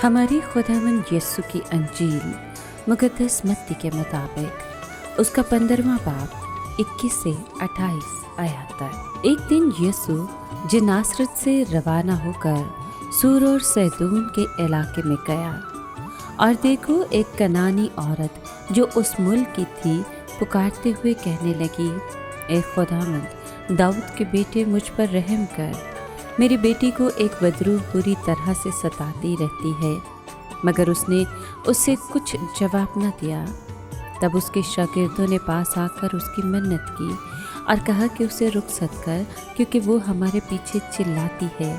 हमारी खुदावंद यीशु की अंजील मुक़द्दस मत्ती के मुताबिक उसका 15वां बाब 21 से 28 आयत तक। एक दिन यीशु जो नासरत से रवाना होकर सूर और सैदून के इलाके में गया, और देखो एक कनानी औरत जो उस मुल्क की थी पुकारते हुए कहने लगी, ए खुदावंद दाऊद के बेटे मुझ पर रहम कर, मेरी बेटी को एक बदरू बुरी तरह से सताती रहती है। मगर उसने उससे कुछ जवाब न दिया। तब उसके शागिर्दों ने पास आकर उसकी मन्नत की और कहा कि उसे रुखसत कर, क्योंकि वो हमारे पीछे चिल्लाती है।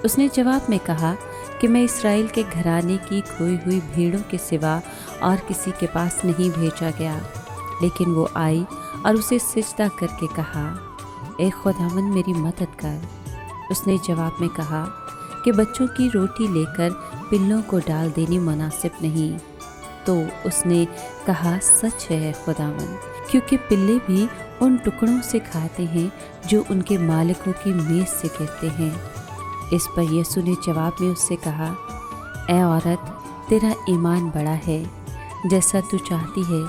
उसने जवाब में कहा कि मैं इस्राएल के घराने की खोई हुई भीड़ों के सिवा और किसी के पास नहीं भेजा गया। लेकिन वो आई और उसे सिजदा करके कहा, ए खुदावंद मेरी मदद कर। उसने जवाब में कहा कि बच्चों की रोटी लेकर पिल्लों को डाल देनी मुनासिब नहीं। तो उसने कहा, सच है खुदावंद, क्योंकि पिल्ले भी उन टुकड़ों से खाते हैं जो उनके मालिकों की मेज़ से गिरते हैं। इस पर यीशु ने जवाब में उससे कहा, ए औरत, तेरा ईमान बड़ा है, जैसा तू चाहती है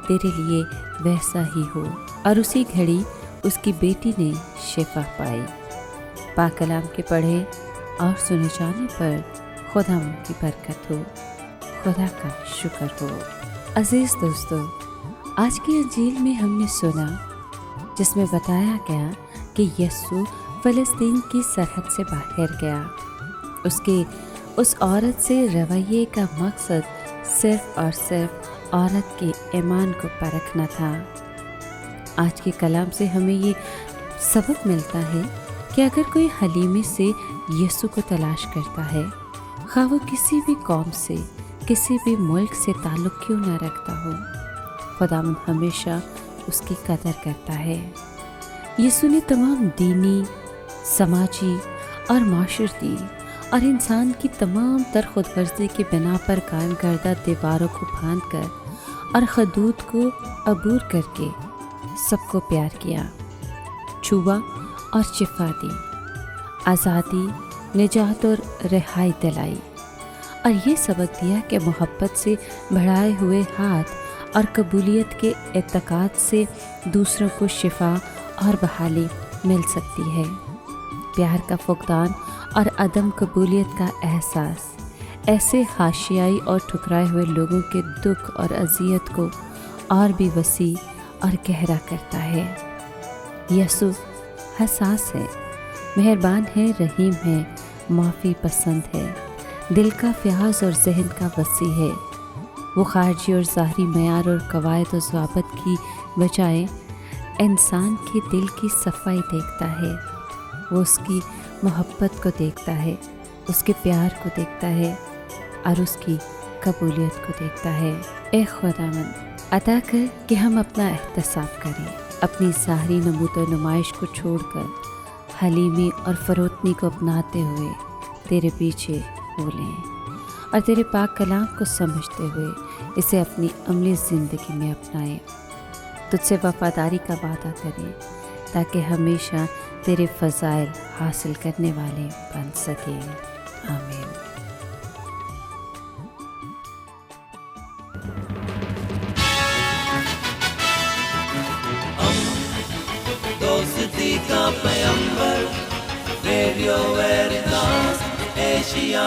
तेरे लिए वैसा ही हो। और उसी घड़ी उसकी बेटी ने शिफा पाई। पाक कलाम के पढ़े और सुने जाने पर खुदा की बरकत हो, खुदा का शुक्र हो। अजीज़ दोस्तों, आज की अंजील में हमने सुना जिसमें बताया गया कि यीशु फ़लस्तीन की सरहद से बाहर गया। उसके उस औरत से रवैये का मकसद सिर्फ़ और सिर्फ औरत के ईमान को परखना था। आज के कलाम से हमें ये सबक मिलता है कि अगर कोई हलीमे से यीशु को तलाश करता है, ख़ाह वो किसी भी कौम से, किसी भी मुल्क से ताल्लुक़ क्यों न रखता हो, खुदावंद हमेशा उसकी कदर करता है। यीशु ने तमाम दीनी, समाजी और माशरती और इंसान की तमाम तर खुदगर्जी की बिना पर कायम करदा दीवारों को फांद कर और खदूद को अबूर करके सबको प्यार किया, छुआ और शिफा दी, आज़ादी, निजात और रिहाई दिलाई, और ये सबक दिया कि मोहब्बत से बढ़ाए हुए हाथ और कबूलियत के एतक़ाद से दूसरों को शिफा और बहाली मिल सकती है। प्यार का फुक़दान और अदम कबूलियत का एहसास ऐसे हाशियाई और ठुकराए हुए लोगों के दुख और अज़ियत को और भी वसी और गहरा करता है। यीशु हसास है, मेहरबान है, रहीम है, माफ़ी पसंद है, दिल का फ़याज़ और जहन का वसी है। वो खारजी और ज़ाहरी मयार और कवायद और ज़वाबत की बजाय इंसान के दिल की सफाई देखता है। वो उसकी मोहब्बत को देखता है, उसके प्यार को देखता है और उसकी कबूलियत को देखता है। ए खुदावंद, अता कर कि हम अपना एहतसाब करें, अपनी ज़ाहरी नमूद व नुमाइश को छोड़कर हलीमी और फ़रोतनी को अपनाते हुए तेरे पीछे हो लें और तेरे पाक कलाम को समझते हुए इसे अपनी अमली ज़िंदगी में अपनाएं। तुझसे वफ़ादारी का वादा करें ताकि हमेशा तेरे फ़ज़ाइल हासिल करने वाले बन सकें। आमीन। दोस्ती का पैगंबर, रेडियो वेरितास एशिया।